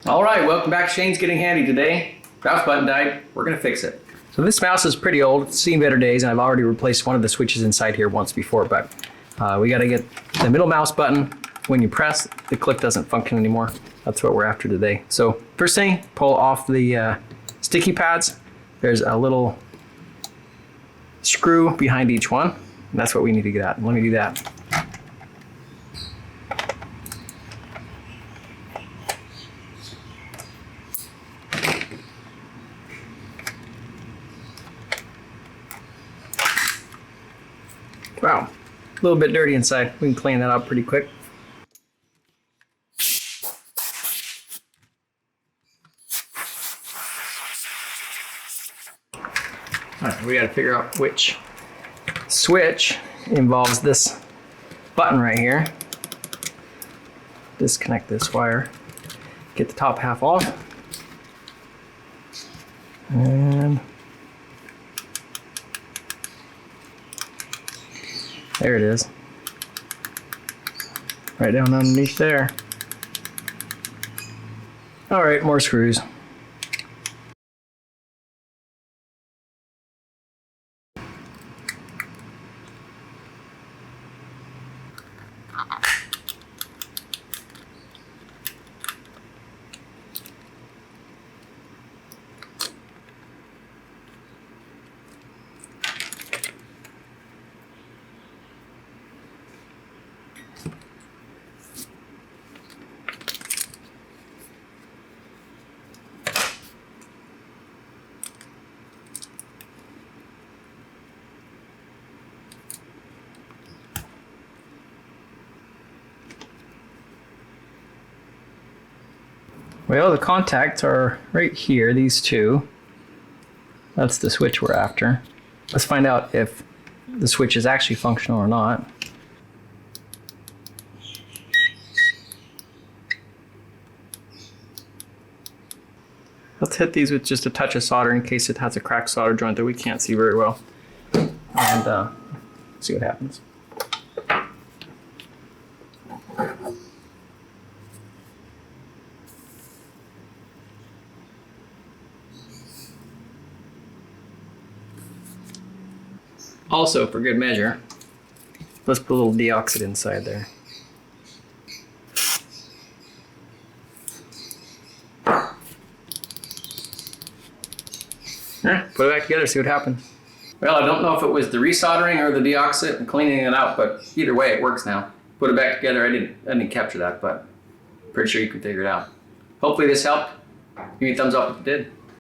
All right, welcome back. Shane's Getting Handy today. Mouse button died. We're gonna fix it. So this mouse is pretty old. It's seen better days, and I've already replaced one of the switches inside here once before, but we gotta get the middle mouse button. When you press, the click doesn't function anymore. That's what we're after today. So first thing, pull off the sticky pads. There's a little screw behind each one. And that's what we need to get at. Let me do that. Wow, a little bit dirty inside. We can clean that up pretty quick. All right, we got to figure out which switch involves this button right here. Disconnect this wire. Get the top half off. And there it is. Right down underneath there. All right, more screws. Well, the contacts are right here, these two. That's the switch we're after. Let's find out if the switch is actually functional or not. Let's hit these with just a touch of solder in case it has a cracked solder joint that we can't see very well. And see what happens. Also, for good measure, let's put a little deoxit inside there. Put it back together, see what happens. Well, I don't know if it was the resoldering or the deoxit and cleaning it out, but either way, it works now. Put it back together. I didn't capture that, but pretty sure you can figure it out. Hopefully this helped. Give me a thumbs up if it did.